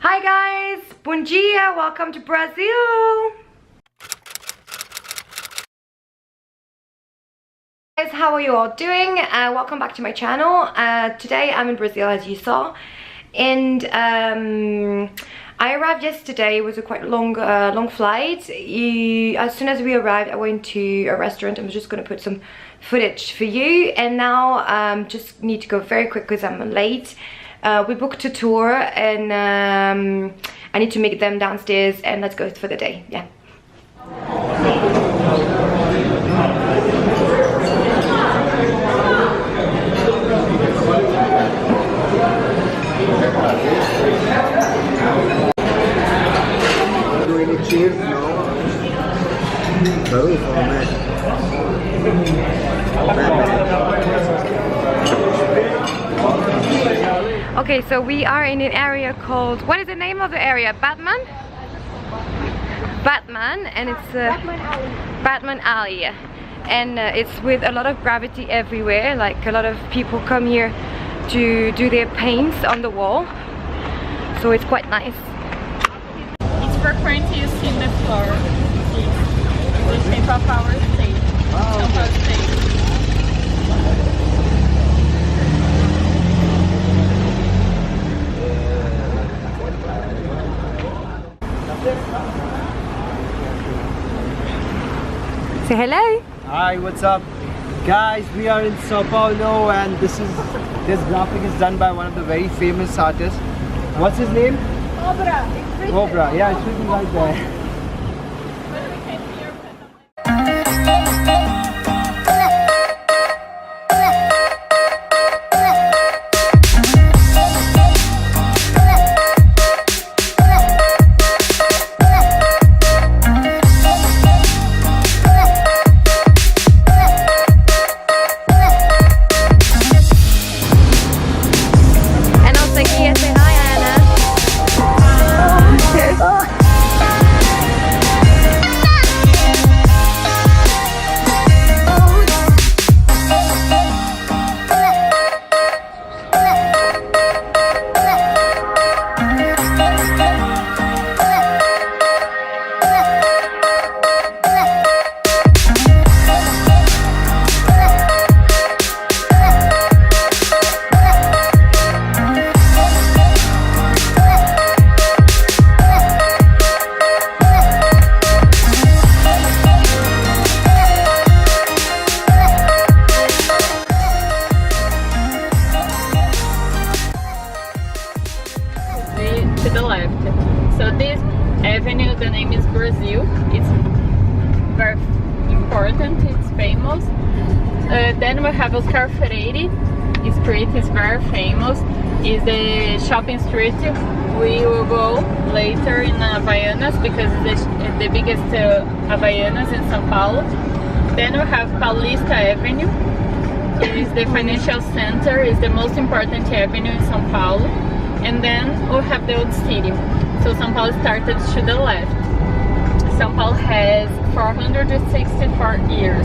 Hi guys, bom dia, welcome to Brazil. Guys, how are you all doing? Welcome back to my channel. Today I'm in Brazil, as you saw, and I arrived yesterday. It was a quite long flight. As soon as we arrived, I went to a restaurant. I was just gonna put some footage for you, and now just need to go very quick because I'm late. We booked a tour, and I need to meet them downstairs, and let's go for the day. Yeah. Do any cheers? No. Oh, man. Okay, so we are in an area called, what is the name of the area? Batman, and it's Batman Alley, and it's with a lot of gravity everywhere. Like a lot of people come here to do their paints on the wall, so it's quite nice. It's frequent you see the floor. It's the shape of our state. Say hello. Hi, what's up? Guys, we are in Sao Paulo, and this graphic is done by one of the very famous artists. What's his name? Obra. Yeah, it's written right there. To the left. So this avenue, the name is Brazil. It's very important, it's famous. Then we have Oscar Freire street, is very famous. Is the shopping street. We will go later in Havaianas because it's the biggest Havaianas in São Paulo. Then we have Paulista Avenue. It is the financial center, is the most important avenue in São Paulo. And then we have the old city. So São Paulo started to the left. São Paulo has 464 years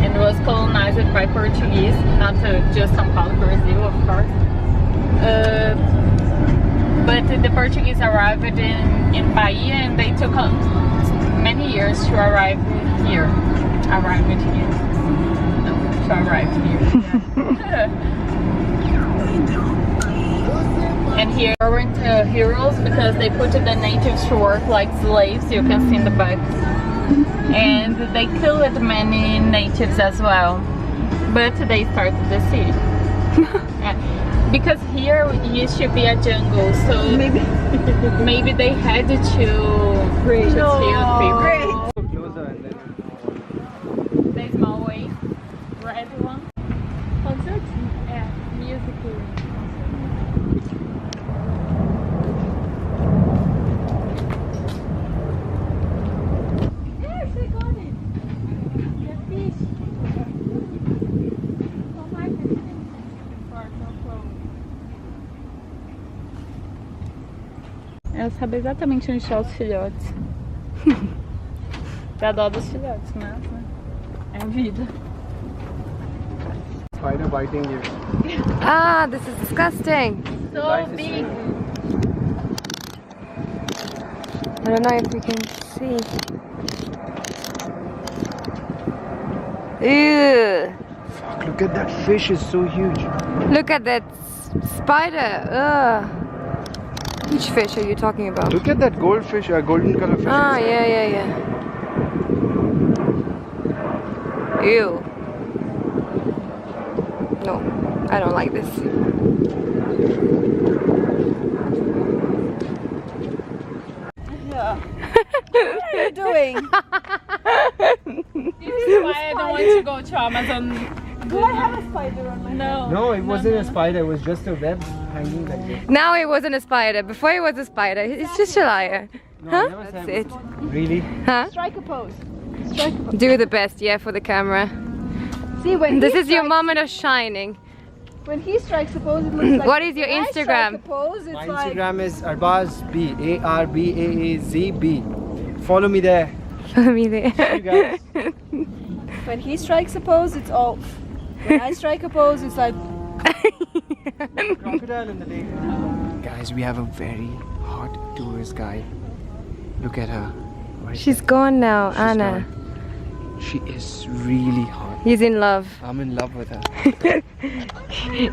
and was colonized by Portuguese, not just São Paulo, Brazil, of course. But the Portuguese arrived in Bahia, and they took many years to arrive here. And here weren't heroes because they put the natives to work like slaves, you can see in the back. And they killed many natives as well. But they started the city. Because here used to be a jungle, so maybe they had to kill people. The small way, red one. Concert? Yeah, musical. Eu sabia exatamente onde estão os filhotes. Dá dó dos filhotes, mas é a vida. Spider biting you. Ah, this is disgusting. So big. I don't know if we can see. Ew. Fuck, look at that fish, it's so huge. Look at that spider. Ugh. Which fish are you talking about? Look at that goldfish, golden color fish. Ah, yeah. Ew. No, I don't like this. What are you doing? This is why I don't want to go to Amazon. Do I have a spider on my head? No, it wasn't a spider, it was just a web hanging like this. Now it wasn't a spider. Before it was a spider. It's just a liar. No, I Huh? never That's said- it. Really? Huh? Strike a pose. Strike a pose. Do the best, yeah, for the camera. See, when This he is your strikes- moment of shining. When he strikes a pose, it looks like. What is your when I Instagram? strike a pose, it's My like. Instagram is ARBAZB, ARBAAZB. Follow me there. Follow me there. You guys. When he strikes a pose, it's off. When I strike a pose, it's like. Crocodile in the lake. Guys, we have a very hot tourist guide. Look at her. Right She's there. gone now, She's Anna. gone. She is really hot. He's in love. I'm in love with her.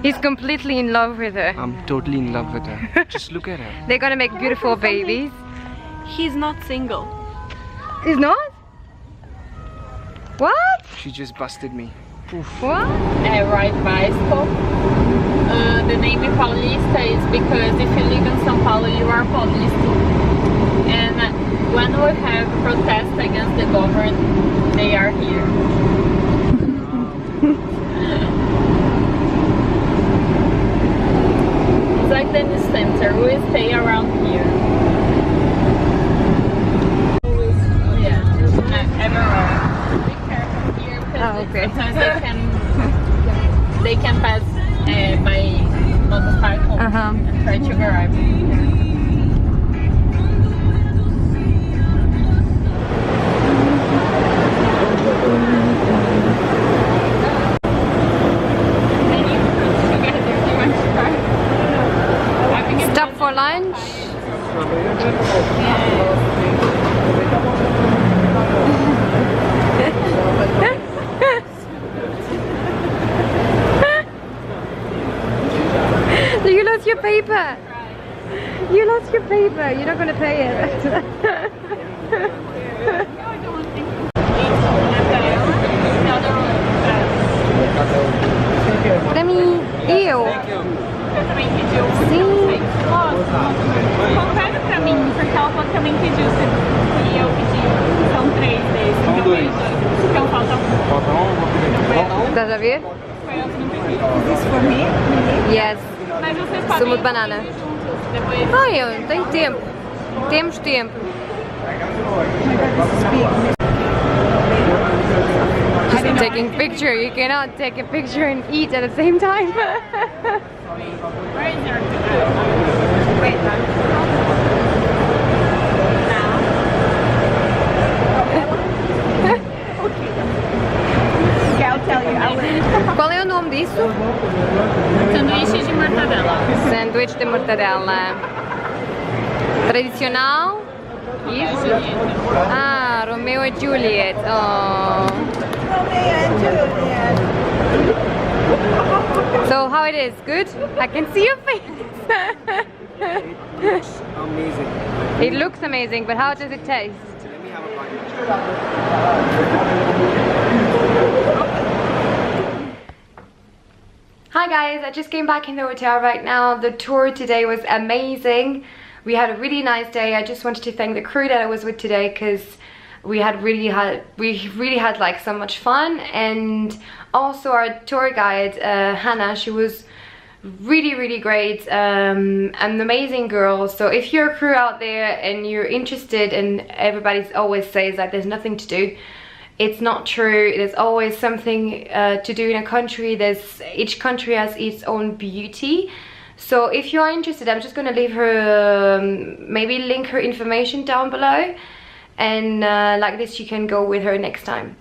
He's completely in love with her. I'm totally in love with her. Just look at her. They're gonna make beautiful babies. He's not single. He's not? What? She just busted me. What? Ride bicycle. The name is Paulista is because if you live in São Paulo, you are Paulista. And when we have protests against the government, they are here. It's like the center. We stay around here. Yeah, everywhere. Be careful here because Oh, okay. sometimes they can pass by motorcycle and try to arrive. Stop for lunch? You lost your paper. You lost your paper. You're not gonna pay it. Pra mim, eu. Eu também pedi um. Sim. Confere pra mim, porque ela falou que também pediu. E eu pedi. São 3 desses. São 2. Então falta um. Falta um, vou pedir. Estás a ver? Foi eu que não pedi. This for me? Yes. Mas vocês podem Sumo de banana. pedir juntos. Depois. Ai, eu não tenho tempo. Temos tempo. Just taking picture. You cannot take a picture and eat at the same time. Where is your Wait, okay, I'll tell you. Qual é o nome disso? sanduíche de mortadela? Sanduíche de mortadela. Tradicional? Isso? Ah, Romeo and Juliet. Oh. So how it is? Good? I can see your face. Amazing. It looks amazing, but how does it taste? Let me have a bite. Hi guys, I just came back in the hotel right now. The tour today was amazing. We had a really nice day. I just wanted to thank the crew that I was with today because we really had like so much fun, and also our tour guide Hannah, she was really great, an amazing girl. So if you're a crew out there and you're interested, and everybody always says that there's nothing to do, it's not true. There's always something to do in a country. Each country has its own beauty. So if you are interested, I'm just gonna leave her maybe link her information down below, and like this you can go with her next time.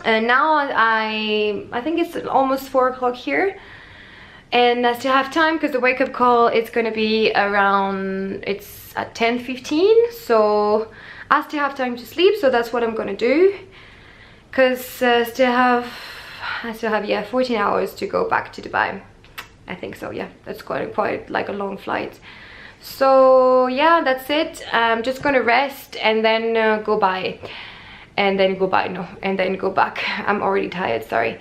And now I think it's almost 4 o'clock here, and I still have time because the wake-up call is going to be around, it's at 10:15, so I still have time to sleep, so that's what I'm going to do, because I still have yeah, 14 hours to go back to Dubai. I think so, yeah, that's quite like a long flight. So yeah, that's it. I'm just gonna rest and then go back. And then go back. I'm already tired, sorry.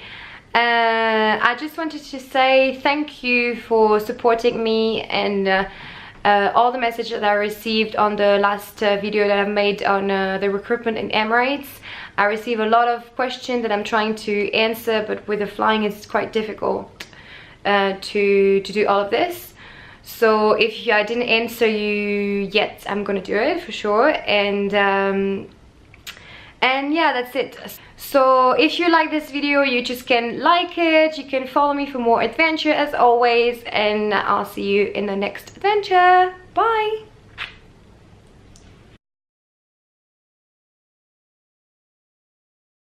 I just wanted to say thank you for supporting me, and all the messages that I received on the last video that I've made on the recruitment in Emirates. I receive a lot of questions that I'm trying to answer, but with the flying it's quite difficult to do all of this. So if I didn't answer you yet, I'm gonna do it for sure. And yeah, that's it. So if you like this video, you just can like it, you can follow me for more adventure as always, and I'll see you in the next adventure. Bye.